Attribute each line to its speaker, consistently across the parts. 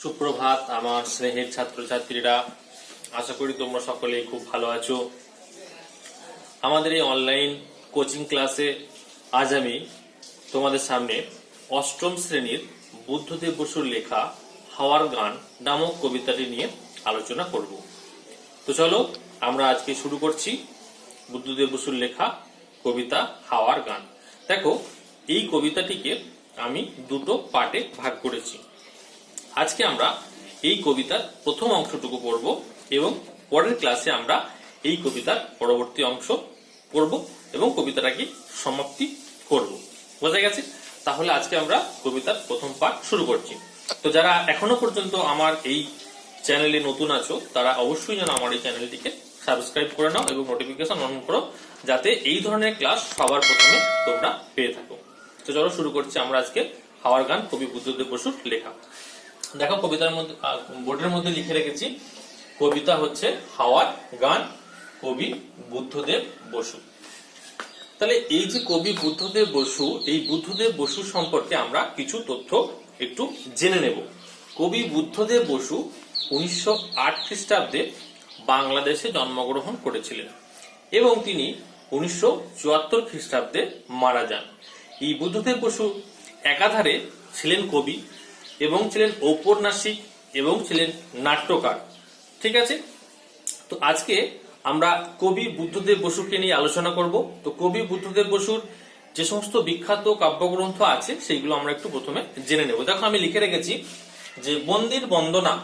Speaker 1: সুপ্রভাত আমার স্নেহের ছাত্রছাত্রীরা, আশা করি তোমরা সকলেই খুব ভালো আছো। আমাদের এই অনলাইন কোচিং ক্লাসে আজ আমি তোমাদের সামনে অষ্টম শ্রেণীর বুদ্ধদেব বসুর লেখা হাওয়ার গান নামক কবিতাটি নিয়ে আলোচনা করব। তো চলো আমরা আজকে শুরু করছি বুদ্ধদেব বসুর লেখা কবিতা হাওয়ার গান। দেখো, এই কবিতাটিকে আমি দুটো পার্টে ভাগ করেছি। আজকে আমরা এই কবিতার প্রথম অংশটুকু পড়ব এবং পরের ক্লাসে আমরা এই কবিতার পরবর্তী অংশ পড়ব এবং কবিতাটাকে সমাপ্তি করব। বোঝা গেছে? তাহলে আজকে আমরা কবিতার প্রথম পার্ট শুরু করছি। তো যারা এখনো পর্যন্ত আমার এই চ্যানেলে নতুন আছো তারা অবশ্যই যেন আমার এই চ্যানেলটিকে সাবস্ক্রাইব করে নাও এবং নোটিফিকেশন অন করো, যাতে এই ধরনের ক্লাস সবার প্রথমে তোমরা পেয়ে থাকো। তো চলো শুরু করছি আমরা আজকে হাওয়ার গান, কবি বুদ্ধদেব বসুর লেখা। দেখো, কবিতার মধ্যে বোর্ডের মধ্যে লিখে রেখেছি কবিতা হচ্ছে হাওয়ার গান, কবি বুদ্ধদেব বসু। তাহলে এই যে কবি বুদ্ধদেব বসু, এই বুদ্ধদেব বসু সম্পর্কে আমরা কিছু তথ্য একটু জেনে নেব। কবি বুদ্ধদেব বসু 1908 খ্রিস্টাব্দে বাংলাদেশে জন্মগ্রহণ করেছিলেন এবং তিনি 1974 খ্রিস্টাব্দে মারা যান। এই বুদ্ধদেব বসু একাধারে ছিলেন কবি এবং ছিলেন ঔপন্যাসিক এবং ছিলেন নাট্যকার। ঠিক আছে, তো আজকে আমরা কবি বুদ্ধদেব বসুকে নিয়ে আলোচনা করব। তো কবি বুদ্ধদেব বসুর যে সমস্ত বিখ্যাত কাব্যগ্রন্থ আছে সেইগুলো আমরা একটু প্রথমে জেনে নেব। দেখো, আমি লিখে রেখেছি যে বন্দির বন্দনা,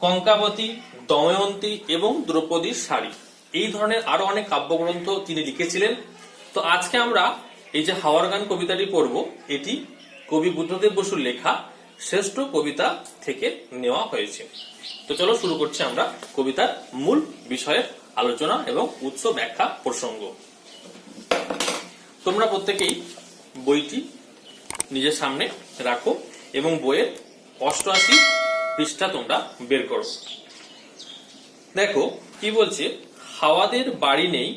Speaker 1: কঙ্কাবতী, দময়ন্তী এবং দ্রৌপদীর শাড়ি, এই ধরনের আরো অনেক কাব্যগ্রন্থ তিনি লিখেছিলেন। তো আজকে আমরা এই যে হাওয়ার গান কবিতাটি পড়ব, এটি কবি বুদ্ধদেব বসুর লেখা শ্রেষ্ঠ কবিতা থেকে নেওয়া হয়েছে। তো চলো শুরু করছি আমরা কবিতার মূল বিষয়ের আলোচনা এবং উৎস ব্যাখ্যা প্রসঙ্গ। তোমরা প্রত্যেকেই বইটি নিজের সামনে রাখো এবং বইয়ের 88 পৃষ্ঠা তোমরা বের করো। দেখো কি বলছে, হাওয়াদের বাড়ি নেই,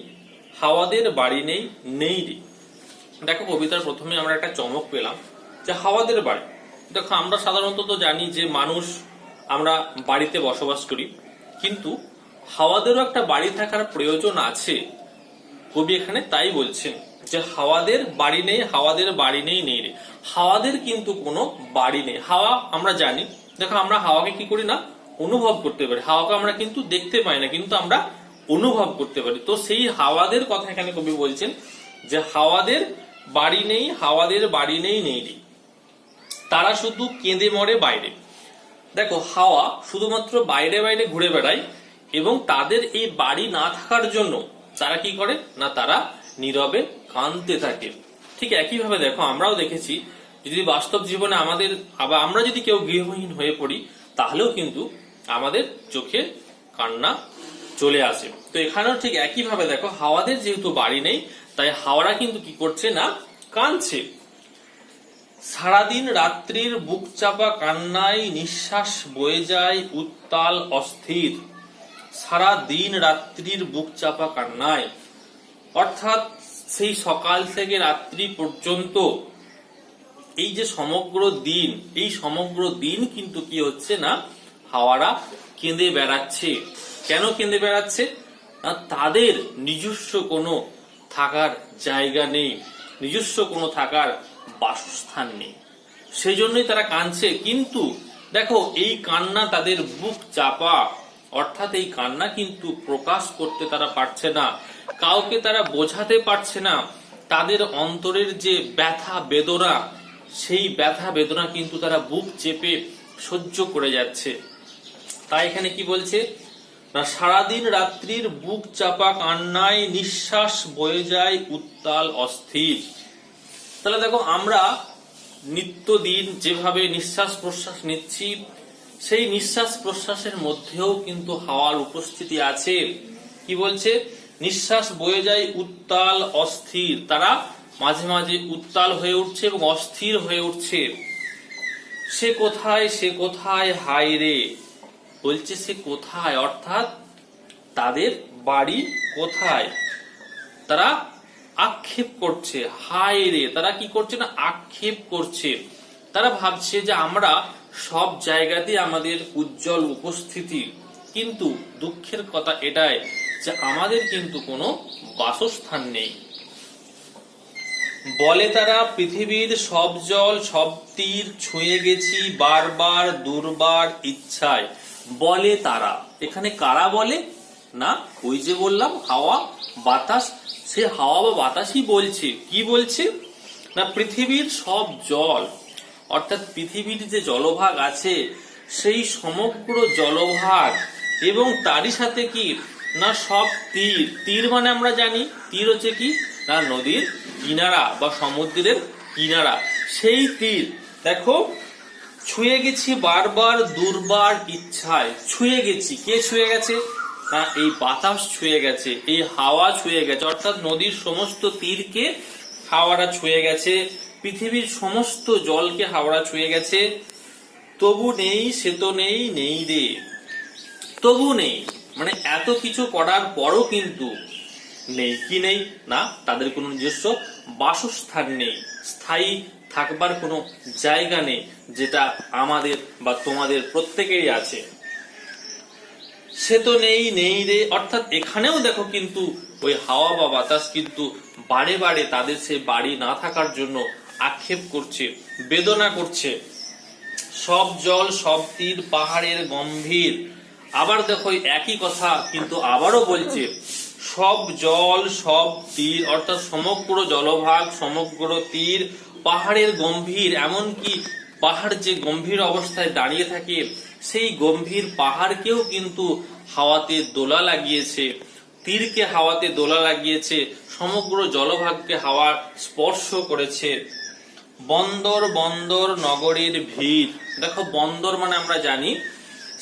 Speaker 1: হাওয়াদের বাড়ি নেই, নেই রে। দেখো, কবিতার প্রথমে আমরা একটা চমক পেলাম যে হাওয়াদের বাড়ি। দেখো, আমরা সাধারণত জানি যে মানুষ আমরা বাড়িতে বসবাস করি, কিন্তু হাওয়াদেরও একটা বাড়ি থাকার প্রয়োজন আছে। কবি এখানে তাই বলছেন যে হাওয়াদের বাড়ি নেই, হাওয়াদের বাড়ি নেই, নেই রে। হাওয়াদের কিন্তু কোনো বাড়ি নেই। হাওয়া আমরা জানি, দেখো আমরা হাওয়াকে কি করি না, অনুভব করতে পারি। হাওয়াকে আমরা কিন্তু দেখতে পাই না, কিন্তু আমরা অনুভব করতে পারি। তো সেই হাওয়াদের কথা এখানে কবি বলছেন যে হাওয়াদের বাড়ি নেই, হাওয়াদের বাড়ি নেই, নেই রে, তারা শুধু কেঁদে মরে বাইরে। দেখো, হাওয়া শুধুমাত্র বাইরে বাইরে ঘুরে বেড়ায় এবং তাদের এই বাড়ি না থাকার জন্য তারা কি করে না, তারা নীরবে কাঁদতে থাকে। ঠিক একইভাবে দেখো, আমরাও দেখেছি যদি বাস্তব জীবনে আমাদের আবার আমরা যদি কেউ গৃহহীন হয়ে পড়ি, তাহলেও কিন্তু আমাদের চোখে কান্না চলে আসে। তো এখানেও ঠিক একইভাবে দেখো, হাওয়াদের যেহেতু বাড়ি নেই, তাই হাওয়ারা কিন্তু কি করছে না, কাঁদছে। সারাদিন রাত্রির বুক চাপা কান্নায় নিঃশ্বাস বয়ে যায় উত্তাল অস্থির। সারা দিন রাত্রির বুক চাপা কান্নায়, অর্থাৎ সেই সকাল থেকে রাত্রি পর্যন্ত এই যে সমগ্র দিন, এই সমগ্র দিন কিন্তু কি হচ্ছে না, হাওয়ারা কেঁদে বেড়াচ্ছে। কেন কেঁদে বেড়াচ্ছে না, তাদের নিজস্ব কোনো থাকার জায়গা নেই, নিজস্ব কোনো থাকার বাসস্থান নেই, সেই জন্যই তারা কাঁদছে। কিন্তু দেখো, এই কান্না তাদের বুক চাপা, অর্থাৎ এই কান্না কিন্তু প্রকাশ করতে তারা পারছে না, কাউকে তারা বোঝাতে পারছে না। তাদের অন্তরের যে ব্যথা বেদনা, সেই ব্যথা বেদনা কিন্তু তারা বুক চেপে সহ্য করে যাচ্ছে। তাই এখানে কি বলছে না, সারাদিন রাত্রির বুক চাপা কান্নায় নিঃশ্বাস বয়ে যায় উত্তাল অস্থির। তাহলে দেখো, আমরা নিত্যদিন যেভাবে নিঃশ্বাস প্রশ্বাস নিচ্ছি, সেই নিঃশ্বাস প্রশ্বাসের মধ্যেও কিন্তু হাওয়ার উপস্থিতি আছে। কি বলছে, নিঃশ্বাস বয়ে যায় উত্তাল অস্থির, তারা মাঝে মাঝে উত্তাল হয়ে উঠছে এবং অস্থির হয়ে উঠছে। সে কোথায়, সে কোথায় হায় রে, বলছে সে কোথায়, অর্থাৎ তাদের বাড়ি কোথায়, তারা আক্ষেপ করছে। হায় রে, তারা কি করছে না, আক্ষেপ করছে। তারা ভাবছে যে আমরা সব জায়গাতেই আমাদের উজ্জ্বল উপস্থিতি, কিন্তু দুঃখের কথা এটাই যে আমাদের কিন্তু কোনো বাসস্থান নেই। বলে তারা পৃথিবীর সব জল সব তীর ছুঁয়ে গেছি বারবার দুর্বার ইচ্ছায়। বলে তারা, এখানে কারা বলে? না ওই যে বললাম হাওয়া বাতাস, সে হাওয়া বা বাতাসই বলছে। কি বলছে? না পৃথিবীর সব জল, অর্থাৎ পৃথিবীর যে জলভাগ আছে সেই সমগ্র জলভাগ, এবং তারই সাথে কি না সব তীর। তীর মানে আমরা জানি তীর হচ্ছে কি না নদীর কিনারা বা সমুদ্রের কিনারা, সেই তীর দেখো ছুঁয়ে গেছি বারবার দুর্বার ইচ্ছায়। ছুঁয়ে গেছি, কে ছুঁয়ে গেছে? না এই বাতাস ছুঁয়ে গেছে, এই হাওয়া ছুঁয়ে গেছে, অর্থাৎ নদীর সমস্ত তীরকে হাওয়াটা ছুঁয়ে গেছে, পৃথিবীর সমস্ত জলকে হাওড়া ছুঁয়ে গেছে। তবু নেই, সে তো নেই, নেই রে। তবু নেই মানে এত কিছু করার পরও কিন্তু নেই। কি নেই? না তাদের কোনো নিজস্ব বাসস্থান নেই, স্থায়ী থাকবার কোনো জায়গা নেই, যেটা আমাদের বা তোমাদের প্রত্যেকেরই আছে। সে তো নেই, নেই রে, অর্থাৎ এখানেও দেখো কিন্তু ওই হাওয়া বা বাতাস কিন্তু বারে বারে তাদের সে বাড়ি না থাকার জন্য আক্ষেপ করছে, বেদনা করছে। সব জল সব তীর পাহাড়ের গম্ভীর। আবার দেখো একই কথা কিন্তু আবারও বলছে, সব জল সব তীর, অর্থাৎ সমগ্র জলভাগ সমগ্র তীর পাহাড়ের গম্ভীর। এমনকি পাহাড় যে গম্ভীর অবস্থায় দাঁড়িয়ে থাকে সেই গম্ভীর পাহাড়কেও কিন্তু হাওয়াতে দোলা লাগিয়েছে, তীরকে হাওয়াতে দোলা লাগিয়েছে, সমগ্র জলভাগকে হাওয়া স্পর্শ করেছে। বন্দর বন্দর নগরীর ভিড়। দেখো বন্দর মানে আমরা জানি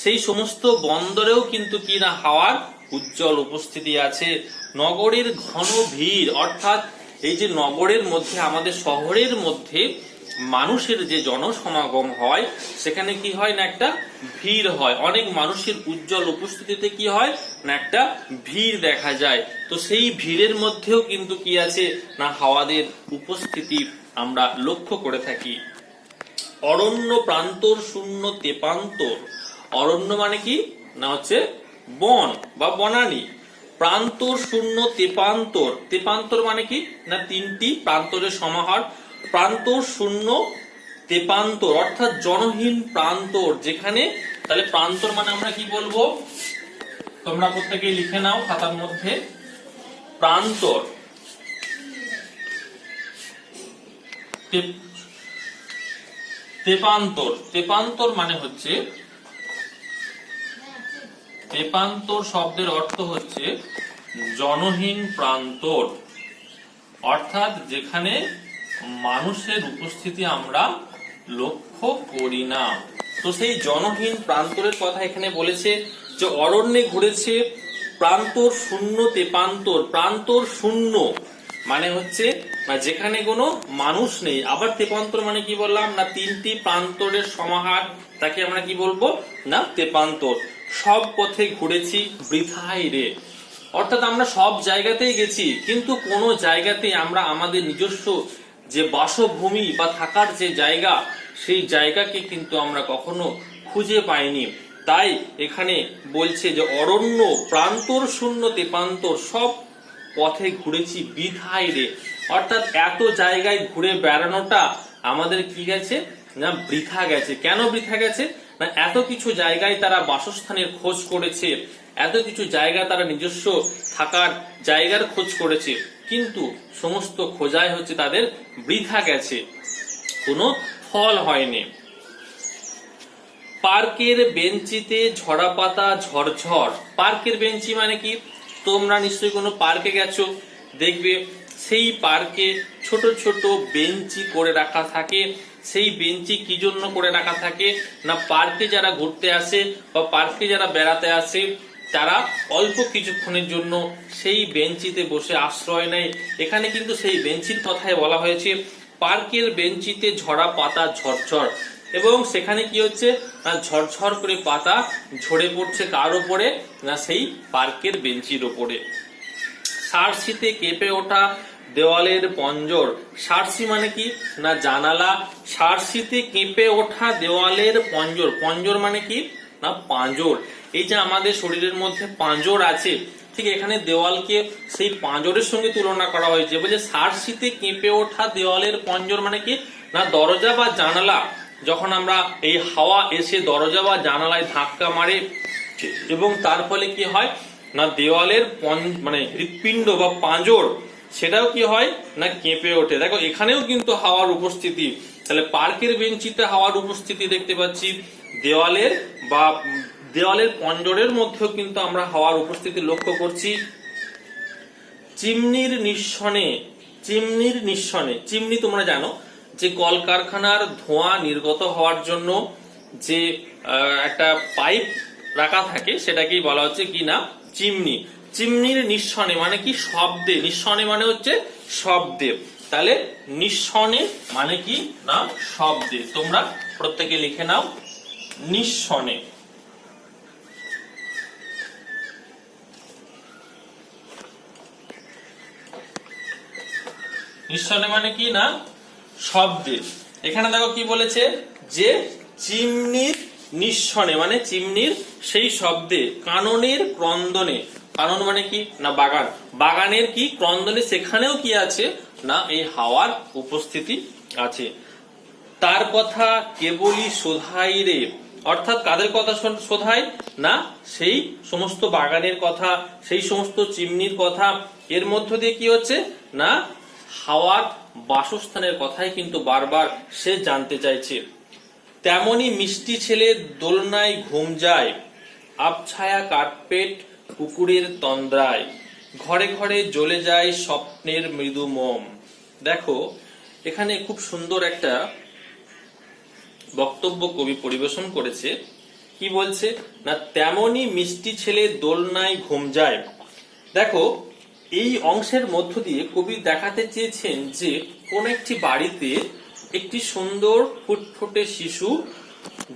Speaker 1: সেই সমস্ত বন্দরেও কিন্তু কি না হাওয়ার উজ্জ্বল উপস্থিতি আছে। নগরীর ঘন ভিড়, অর্থাৎ এই যে নগরের মধ্যে আমাদের শহরের মধ্যে মানুষের যে জনসমাগম হয় সেখানে কি হয় না একটা ভিড় হয়, অনেক মানুষের উজ্জ্বল উপস্থিতিতে কি হয় না একটা ভিড় দেখা যায়। তো সেই ভিড়ের মধ্যেও কিন্তু কি আছে না হাওয়াদের উপস্থিতি আমরা লক্ষ্য করে থাকি। অরণ্য প্রান্তর শূন্য তেপান্তর। অরণ্য মানে কি না হচ্ছে বন বা বনানী। প্রান্তর শূন্য তেপান্তর। তেপান্তর মানে কি না তিনটি প্রান্তরের সমাহার। প্রান্তর শূন্য তেপান্তর অর্থাৎ জনহীন প্রান্তর, যেখানে তাহলে প্রান্তর মানে আমরা কি বলবো তোমরা প্রত্যেকেই লিখে নাও খাতার মধ্যে। প্রান্তর তেপান্তর। তেপান্তর মানে হচ্ছে, তেপান্তর শব্দের অর্থ হচ্ছে জনহীন প্রান্তর, অর্থাৎ যেখানে মানুষের উপস্থিতি আমরা লক্ষ্য করি না। তো সেই জনহীন প্রান্তরের কথা এখানে বলেছে যে অরণ্যে ঘুরেছে প্রান্তর শূন্য তেপান্তর। প্রান্তর শূন্য মানে হচ্ছে যেখানে কোনো মানুষ নেই। আবার তেপান্তর মানে কি বললাম না তিনটি প্রান্তরের সমাহার, তাকে আমরা কি বলবো না তেপান্তর। সব পথে ঘুরেছি বৃথাই রে, অর্থাৎ আমরা সব জায়গাতেই গেছি কিন্তু কোনো জায়গাতেই আমরা আমাদের নিজস্ব যে বাসভূমি বা থাকার যে জায়গা সেই জায়গাকে কিন্তু আমরা কখনো খুঁজে পাইনি। তাই এখানে বলছে যে অরণ্য প্রান্তর শূন্য তেপান্তর, সব পথে ঘুরেছি বৃথাই রে, অর্থাৎ এত জায়গায় ঘুরে বেড়ানোটা আমাদের কি গেছে না বৃথা গেছে। কেন বৃথা গেছে না এত কিছু জায়গায় তারা বাসস্থানের খোঁজ করেছে, এত কিছু জায়গা তারা নিজস্ব থাকার জায়গার খোঁজ করেছে, কিন্তু সমস্ত খোঁজাই হচ্ছে তাদের বৃথা গেছে, কোনো ফল হয়নি। পার্কের বেঞ্চিতে ঝরা পাতা ঝরঝর। পার্কের বেঞ্চি মানে কি তোমরা নিশ্চয়ই কোনো পার্কে গেছো, দেখবে সেই পার্কে ছোট ছোট বেঞ্চি করে রাখা থাকে। সেই বেঞ্চি কি জন্য করে রাখা থাকে না পার্কে যারা ঘুরতে আসে বা পার্কে যারা বেড়াতে আসে তারা অল্প কিছুক্ষণের জন্য সেই বেঞ্চিতে বসে আশ্রয় নেয়। এখানে কিন্তু সেই বেঞ্চির কথাই বলা হয়েছে পার্কের বেঞ্চিতে ঝরা পাতা ঝরঝর, এবং সেখানে কি হচ্ছে না ঝরঝর করে পাতা ঝরে পড়ছে কার উপরে না সেই পার্কের বেঞ্চির উপরে। সারশীতে কেঁপে ওঠা দেওয়ালের পঞ্জর। সার্সি মানে কি না জানালা, সার্সিতে কেঁপে ওঠা দেওয়ালের পঞ্জর। পঞ্জর মানে কি না পাঁজর। এই যে আমাদের শরীরের মধ্যে পাঁজর আছে, ঠিক এখানে দেওয়ালকে সেই পাঁজরের সঙ্গে তুলনা করা হয়েছে। বলছে সার্সিতে কেঁপে ওঠা দেওয়ালের পঞ্জর মানে কি না দরজা বা জানালা, যখন আমরা এই হাওয়া এসে দরজা বা জানালায় ধাক্কা মারে এবং তার ফলে কি হয় না দেওয়ালের মানে হৃৎপিণ্ড বা পাঁজর সেটাও কি হয় না কেঁপে ওঠে। দেখো এখানেও কিন্তু হাওয়ার উপস্থিতি, তাহলে পার্কের বেঞ্চিতে হাওয়ার উপস্থিতি দেখতে পাচ্ছি, দেওয়ালের পঞ্জরের মধ্যেও কিন্তু আমরা হাওয়ার উপস্থিতি লক্ষ্য করছি। চিমনির নিঃসনে, চিমনি তোমরা জানো যে কলকারখানার ধোঁয়া নির্গত হওয়ার জন্য যে একটা পাইপ রাখা থাকে সেটাকেই বলা হচ্ছে কি না চিমনি। চিমনির নিঃসনে মানে কি শব্দে, নিঃসনে মানে হচ্ছে শব্দে, তাহলে নিঃসনে মানে কি না শব্দে। তোমরা প্রত্যেকে লিখে নাও নিঃসনে। নিঃসনে মানে কি না শব্দে। এখানে দেখো কি বলেছে যে চিমনির নিঃসনে মানে চিমনির সেই শব্দে, কাননের ক্রন্দনে, কানন মানে কি না বাগান, বাগানের কি ক্রন্দনে সেখানেও কি আছে না এই হাওয়ার উপস্থিতি আছে। তার কথা কেবলই শোধাই রে, অর্থাৎ কাদের কথা শোধায় না সেই সমস্ত বাগানের কথা, সেই সমস্ত চিমনির কথা। এর মধ্য দিয়ে কি হচ্ছে না হাওয়ার বাসস্থানের কথাই কিন্তু বারবার সে জানতে চাইছে। তেমনি মিষ্টি ছেলে দোলনায় ঘুম যায়, আবছায়া কার্পেট কুকুরের তন্দ্রায়, ঘরে ঘরে জ্বলে যায় স্বপ্নের মৃদু মোম। দেখো এখানে খুব সুন্দর একটা বক্তব্য কবি পরিবেশন করেছে। কি বলছে না তেমনি মিষ্টি ছেলে দোলনায় ঘুম যায়। দেখো এই অংশের মধ্য দিয়ে কবি দেখাতে চেয়েছেন যে কোন একটি বাড়িতে একটি সুন্দর ফুটফুটে শিশু,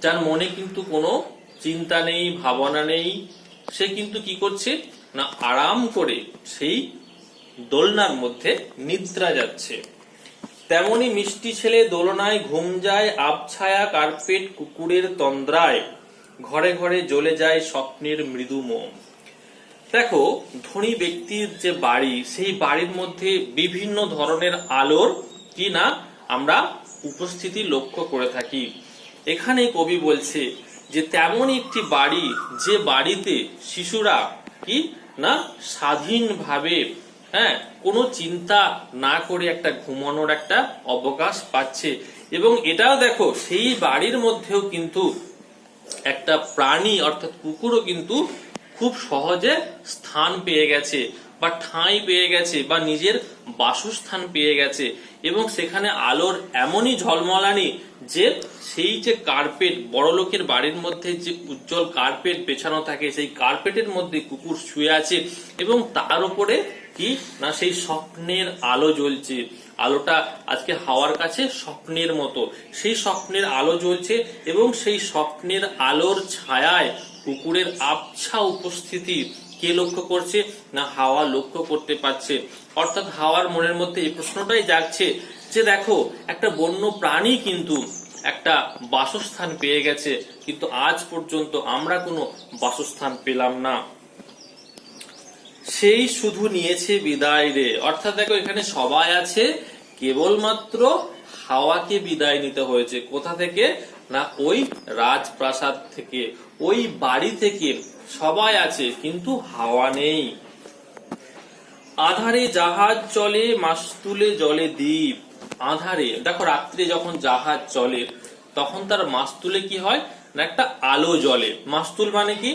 Speaker 1: যার মনে কিন্তু কোনো চিন্তা নেই ভাবনা নেই, সে কিন্তু কি করছে না আরাম করে সেই দোলনার মধ্যে নিদ্রা যাচ্ছে। তেমনি মিষ্টি ছেলে দোলনায় ঘুম যায়, আবছায়া কার্পেট কুকুরের তন্দ্রায়, ঘরে ঘরে জ্বলে যায় স্বপ্নের মৃদু মোম। দেখো ধনী ব্যক্তির যে বাড়ি, সেই বাড়ির মধ্যে বিভিন্ন ধরনের আলোর কি না আমরা উপস্থিতি লক্ষ্য করে থাকি। এখানে কবি বলছে যে তেমন একটি বাড়ি, যে বাড়িতে শিশুরা কি না স্বাধীনভাবে কোনো চিন্তা না করে একটা ঘুমানোর একটা অবকাশ পাচ্ছে। এবং এটাও দেখো সেই বাড়ির মধ্যেও কিন্তু একটা প্রাণী অর্থাৎ কুকুরও কিন্তু খুব সহজে স্থান পেয়ে গেছে বা ঠাঁই পেয়ে গেছে বা নিজের বাসস্থান পেয়ে গেছে। এবং সেখানে আলোর এমনই ঝলমলানি যে সেই যে কার্পেট, বড় লোকের বাড়ির মধ্যে যে উজ্জ্বল কার্পেট বেছানো থাকে, সেই কার্পেটের মধ্যে কুকুর শুয়ে আছে এবং তার উপরে কি না সেই স্বপ্নের আলো জ্বলছে। আলোটা আজকে হাওয়ার কাছে স্বপ্নের মতো, সেই স্বপ্নের আলো জ্বলছে এবং সেই স্বপ্নের আলোর ছায়ায় কুকুরের আবছা উপস্থিতি কে লক্ষ্য করছে না হাওয়া লক্ষ্য করতে পারছে। অর্থাৎ হাওয়ার মনের মধ্যে এই প্রশ্নটাই জাগছে যে দেখো একটা বন্য প্রাণী কিন্তু একটা বাসস্থান পেয়ে গেছে, কিন্তু আজ পর্যন্ত আমরা কোনো বাসস্থান পেলাম না। সেই শুধু নিয়েছে বিদায় রে, অর্থাৎ দেখো এখানে সবাই আছে, কেবলমাত্র হাওয়াকে বিদায় নিতে হয়েছে। কোথা থেকে না ওই রাজপ্রাসাদ থেকে, ওই বাড়ি থেকে সবাই আছে কিন্তু হাওয়া নেই। আধারে জাহাজ চলে, মাস্তুলে জলে দ্বীপ। আধারে দেখো রাত্রে যখন জাহাজ চলে তখন তার মাস্তুলে কি হয় না একটা আলো জ্বলে। মাস্তুল মানে কি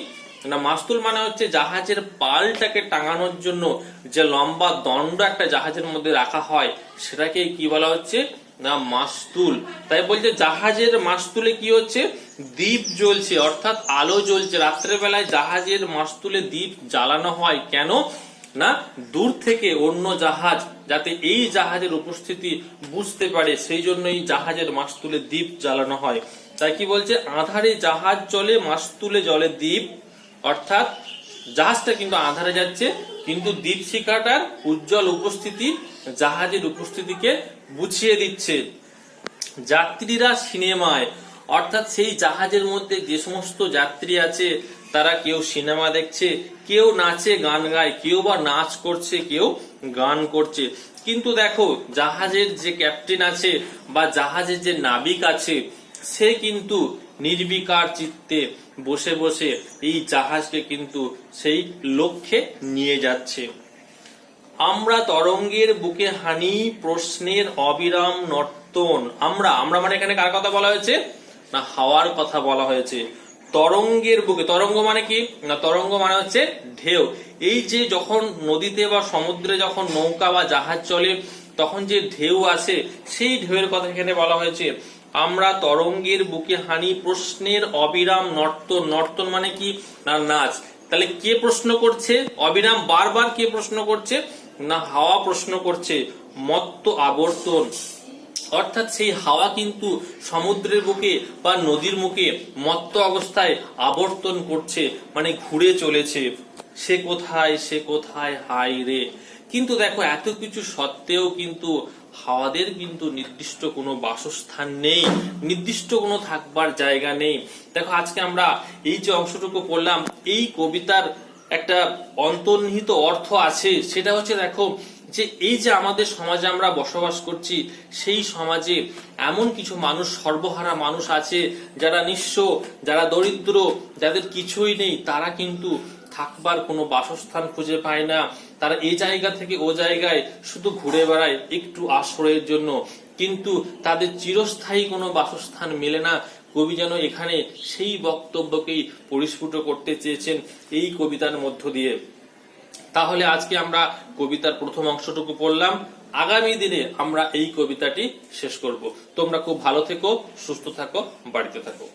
Speaker 1: না মাস্তুল মানে হচ্ছে জাহাজের পালটাকে টাঙানোর জন্য যে লম্বা দণ্ড একটা জাহাজের মধ্যে রাখা হয় সেটাকে কি বলা হচ্ছে না মাস্তুল। তাই বলছে জাহাজের মাস্তুলে কি হচ্ছে দ্বীপ জ্বলছে, অর্থাৎ আলো জ্বলছে। রাত্রের বেলায় জাহাজের মাস্তুলে দ্বীপ জ্বালানো হয় কেন না দূর থেকে অন্য জাহাজ যাতে এই জাহাজের উপস্থিতি বুঝতে পারে, সেই জন্য এই জাহাজের মাস্তুলে দ্বীপ জ্বালানো হয়। তাই কি বলছে আধারে জাহাজ চলে, মাস্তুলে জলে দ্বীপ, অর্থাৎ জাহাজটা কিন্তু আধারে যাচ্ছে কিন্তু দীপশিখাটার উজ্জ্বল উপস্থিতি জাহাজের উপস্থিতিকে বুঝিয়ে দিচ্ছে। যাত্রীরা সিনেমায়, অর্থাৎ সেই জাহাজের মধ্যে যে সমস্ত যাত্রী আছে তারা কেউ সিনেমা দেখছে, কেউ নাচে গান গায়, কেউ বা নাচ করছে, কেউ গান করছে। কিন্তু দেখো জাহাজের যে ক্যাপ্টেন আছে বা জাহাজের যে নাবিক আছে সে কিন্তু নির্বিকার চিত্তে বসে বসে এই জাহাজকে কিন্তু সেই লক্ষ্যে নিয়ে যাচ্ছে। আমরা তরঙ্গের বুকে হানি প্রশ্নের অবিরাম নর্তন। আমরা আমরা মানে এখানে কার কথা বলা হয়েছে? না, হাওয়ার কথা বলা হয়েছে। তরঙ্গের বুকে, তরঙ্গ মানে কি না, তরঙ্গ মানে হচ্ছে ঢেউ। এই যে যখন নদীতে বা সমুদ্রে যখন নৌকা বা জাহাজ চলে তখন যে ঢেউ আসে সেই ঢেউয়ের কথা এখানে বলা হয়েছে। আমরা তরঙ্গের বুকে হানি প্রশ্নের অবিরাম নর্তন। নর্তন মানে কি না, নাচ। তাহলে কে প্রশ্ন করছে অবিরাম, বারবার কে প্রশ্ন করছে? না, হাওয়া প্রশ্ন করছে। মত্ত আবর্তন, অর্থাৎ সেই হাওয়া কিন্তু সমুদ্রের বুকে বা নদীর মুখে মত্ত অবস্থায় আবর্তন করছে, মানে ঘুরে চলেছে। সে কোথায়, সে কোথায়, হায় রে। কিন্তু দেখো এত কিছু সত্ত্বেও কিন্তু হাওয়াদের কিন্তু নির্দিষ্ট কোনো বাসস্থান নেই, নির্দিষ্ট কোনো থাকবার জায়গা নেই। দেখো আজকে আমরা এই যে অংশটুকু পড়লাম, এই কবিতার একটা অন্তর্নিহিত অর্থ আছে। সেটা হচ্ছে দেখো যে এই যে আমাদের সমাজে আমরা বসবাস করছি, সেই সমাজে এমন কিছু মানুষ, সর্বহারা মানুষ আছে যারা নিঃস্ব, যারা দরিদ্র, যাদের কিছুই নেই, তারা কিন্তু থাকবার কোনো বাসস্থান খুঁজে পায় না। তারা এই জায়গা থেকে ও জায়গায় শুধু ঘুরে বেড়ায় একটু আশ্রয়ের জন্য, কিন্তু তাদের চিরস্থায়ী কোনো বাসস্থান মেলে না। কবি যেন এখানে সেই বক্তব্যকেই পরিস্ফুট করতে চেয়েছেন এই কবিতার মধ্য দিয়ে। তাহলে আজকে আমরা কবিতার প্রথম অংশটুকু পড়লাম, আগামী দিনে আমরা এই কবিতাটি শেষ করব। তোমরা খুব ভালো থেকো, সুস্থ থাকো, বাড়িতে থাকো।